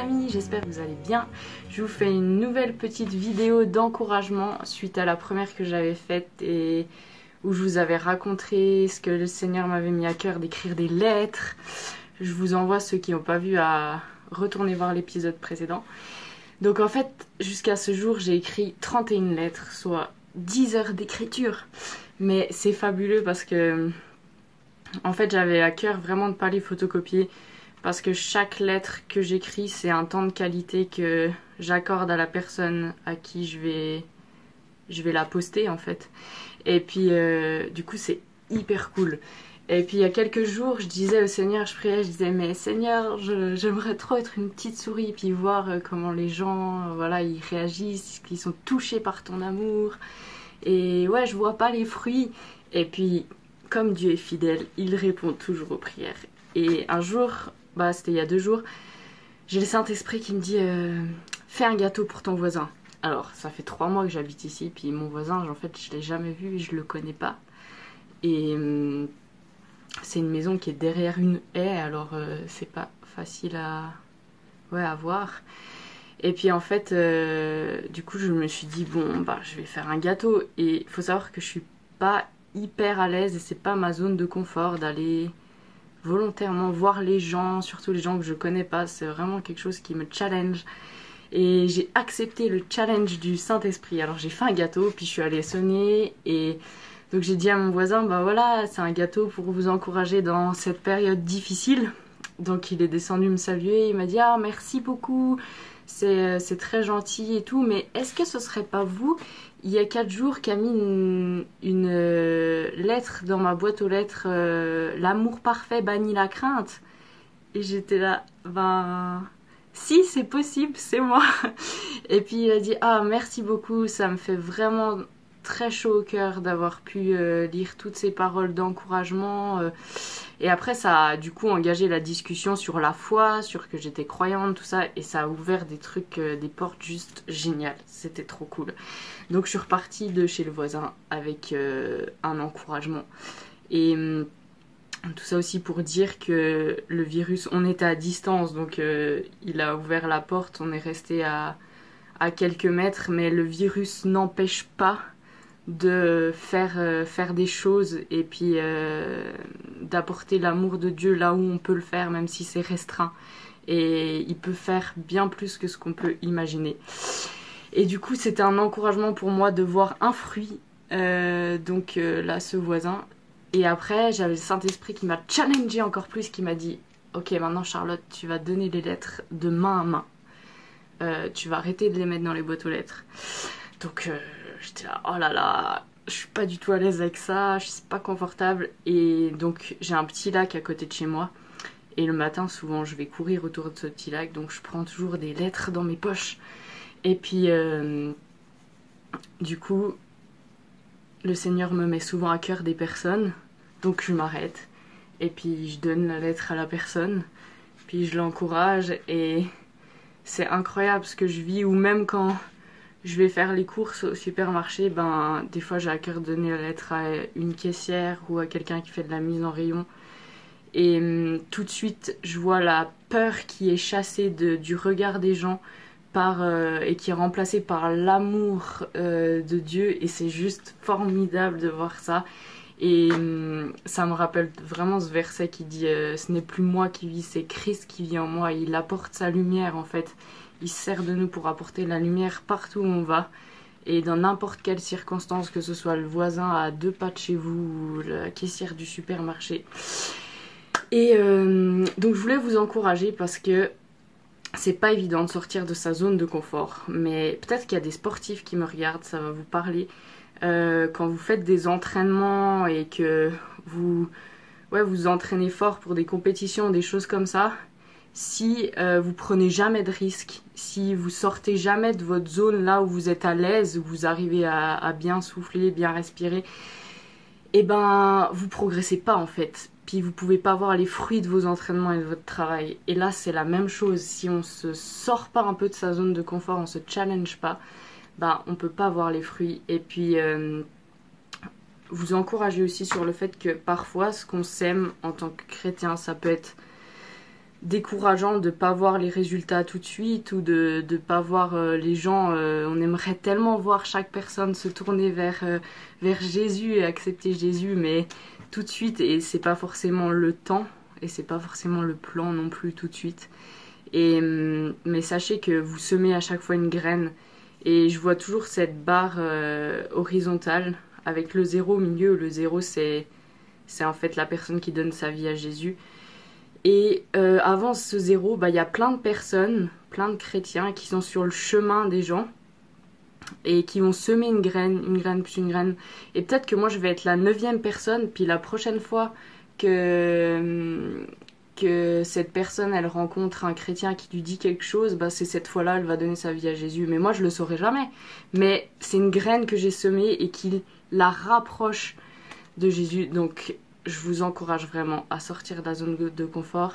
amis, j'espère que vous allez bien. Je vous fais une nouvelle petite vidéo d'encouragement suite à la première que j'avais faite et où je vous avais raconté ce que le Seigneur m'avait mis à cœur d'écrire des lettres. Je vous envoie, ceux qui n'ont pas vu, à retourner voir l'épisode précédent. Donc en fait, jusqu'à ce jour, j'ai écrit 31 lettres, soit 10 heures d'écriture. Mais c'est fabuleux parce que, en fait, j'avais à cœur vraiment de ne pas les photocopier. Parce que chaque lettre que j'écris, c'est un temps de qualité que j'accorde à la personne à qui je vais la poster en fait. Et puis du coup c'est hyper cool. Et puis il y a quelques jours, je disais au Seigneur, je priais, je disais mais Seigneur, j'aimerais trop être une petite souris et puis voir comment les gens, voilà, ils réagissent, qu'ils sont touchés par ton amour. Et ouais, je vois pas les fruits. Et puis comme Dieu est fidèle, il répond toujours aux prières. Et un jour, c'était il y a 2 jours, j'ai le Saint-Esprit qui me dit fais un gâteau pour ton voisin. Alors ça fait 3 mois que j'habite ici, puis mon voisin, en fait je l'ai jamais vu, je le connais pas. Et c'est une maison qui est derrière une haie, alors c'est pas facile à voir. Et puis en fait, du coup je me suis dit bon je vais faire un gâteau. Et il faut savoir que je suis pas hyper à l'aise et c'est pas ma zone de confort d'aller volontairement voir les gens, surtout les gens que je connais pas. C'est vraiment quelque chose qui me challenge et j'ai accepté le challenge du Saint-Esprit. Alors j'ai fait un gâteau, puis je suis allée sonner et donc j'ai dit à mon voisin voilà, c'est un gâteau pour vous encourager dans cette période difficile. Donc il est descendu me saluer, il m'a dit ah merci beaucoup, c'est très gentil et tout, mais est-ce que ce serait pas vous, il y a 4 jours, qui a mis une lettre dans ma boîte aux lettres, l'amour parfait bannit la crainte. Et j'étais là, si c'est possible, c'est moi. Et puis il a dit ah merci beaucoup, ça me fait vraiment très chaud au cœur d'avoir pu lire toutes ces paroles d'encouragement. Et après ça a du coup engagé la discussion sur la foi, sur que j'étais croyante, tout ça, et ça a ouvert des trucs, des portes juste géniales. C'était trop cool. Donc je suis repartie de chez le voisin avec un encouragement. Et tout ça aussi pour dire que le virus, on était à distance, donc il a ouvert la porte, on est resté à quelques mètres, mais le virus n'empêche pas de faire des choses et puis d'apporter l'amour de Dieu là où on peut le faire, même si c'est restreint. Et il peut faire bien plus que ce qu'on peut imaginer. Et du coup, c'était un encouragement pour moi de voir un fruit, donc là, ce voisin. Et après, j'avais le Saint-Esprit qui m'a challengé encore plus, qui m'a dit ok, maintenant Charlotte, tu vas donner les lettres de main à main. Tu vas arrêter de les mettre dans les boîtes aux lettres. Donc j'étais là, oh là là, je suis pas du tout à l'aise avec ça, je suis pas confortable. Et donc j'ai un petit lac à côté de chez moi. Et le matin, souvent, je vais courir autour de ce petit lac, donc je prends toujours des lettres dans mes poches. Et puis, du coup, le Seigneur me met souvent à cœur des personnes, donc je m'arrête. Et puis, je donne la lettre à la personne, puis je l'encourage. Et c'est incroyable ce que je vis, ou même quand je vais faire les courses au supermarché, des fois j'ai à cœur de donner la lettre à une caissière ou à quelqu'un qui fait de la mise en rayon. Et tout de suite, je vois la peur qui est chassée du regard des gens et qui est remplacée par l'amour de Dieu. Et c'est juste formidable de voir ça. Et ça me rappelle vraiment ce verset qui dit ce n'est plus moi qui vis, c'est Christ qui vit en moi. Il apporte sa lumière en fait. Il se sert de nous pour apporter la lumière partout où on va. Et dans n'importe quelle circonstance, que ce soit le voisin à 2 pas de chez vous ou la caissière du supermarché. Et donc je voulais vous encourager parce que c'est pas évident de sortir de sa zone de confort. Mais peut-être qu'il y a des sportifs qui me regardent, ça va vous parler. Quand vous faites des entraînements et que vous entraînez fort pour des compétitions, des choses comme ça, si vous prenez jamais de risques, si vous sortez jamais de votre zone là où vous êtes à l'aise, où vous arrivez à bien souffler, bien respirer, et vous progressez pas en fait. Puis vous pouvez pas voir les fruits de vos entraînements et de votre travail. Et là c'est la même chose, si on se sort pas un peu de sa zone de confort, on se challenge pas, on peut pas voir les fruits. Et puis vous encouragez aussi sur le fait que parfois ce qu'on sème en tant que chrétien, ça peut être décourageant de pas voir les résultats tout de suite ou de pas voir les gens. On aimerait tellement voir chaque personne se tourner vers Jésus et accepter Jésus, mais tout de suite, et c'est pas forcément le temps et c'est pas forcément le plan non plus tout de suite. Mais sachez que vous semez à chaque fois une graine, et je vois toujours cette barre horizontale avec le 0 au milieu. Le 0 c'est en fait la personne qui donne sa vie à Jésus. Et avant ce 0, il y a plein de personnes, plein de chrétiens qui sont sur le chemin des gens et qui vont semer une graine plus une graine. Et peut-être que moi je vais être la 9e personne, puis la prochaine fois que cette personne elle rencontre un chrétien qui lui dit quelque chose, c'est cette fois-là elle va donner sa vie à Jésus. Mais moi je le saurai jamais. Mais c'est une graine que j'ai semée et qui la rapproche de Jésus. Donc je vous encourage vraiment à sortir de la zone de confort,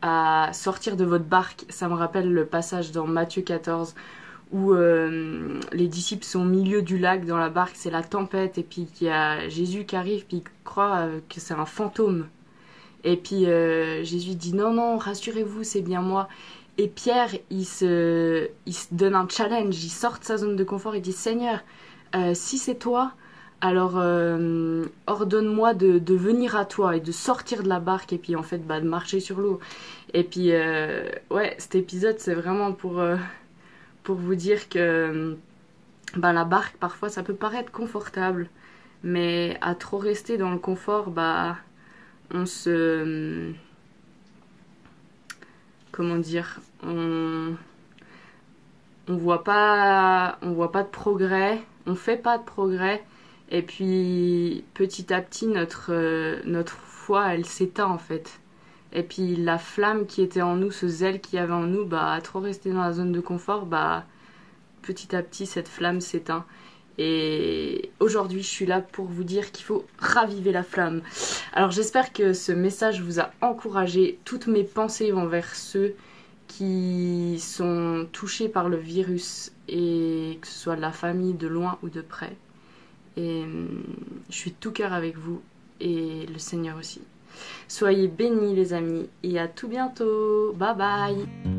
à sortir de votre barque. Ça me rappelle le passage dans Matthieu 14 où les disciples sont au milieu du lac dans la barque, c'est la tempête, et puis il y a Jésus qui arrive, puis il croit que c'est un fantôme. Et puis Jésus dit non, non, rassurez-vous, c'est bien moi. Et Pierre, il se donne un challenge, il sort de sa zone de confort, il dit Seigneur, si c'est toi, alors ordonne-moi de venir à toi et de sortir de la barque, et puis en fait de marcher sur l'eau. Et puis ouais, cet épisode c'est vraiment pour vous dire que la barque parfois ça peut paraître confortable, mais à trop rester dans le confort, on se... comment dire, on voit pas de progrès, on fait pas de progrès, et puis petit à petit notre foi elle s'éteint en fait. Et puis la flamme qui était en nous, ce zèle qu'il y avait en nous, à trop rester dans la zone de confort, petit à petit cette flamme s'éteint. Et aujourd'hui je suis là pour vous dire qu'il faut raviver la flamme. Alors j'espère que ce message vous a encouragé. Toutes mes pensées vont vers ceux qui sont touchés par le virus, et que ce soit de la famille, de loin ou de près. Et je suis de tout cœur avec vous, et le Seigneur aussi. Soyez bénis les amis, et à tout bientôt. Bye bye.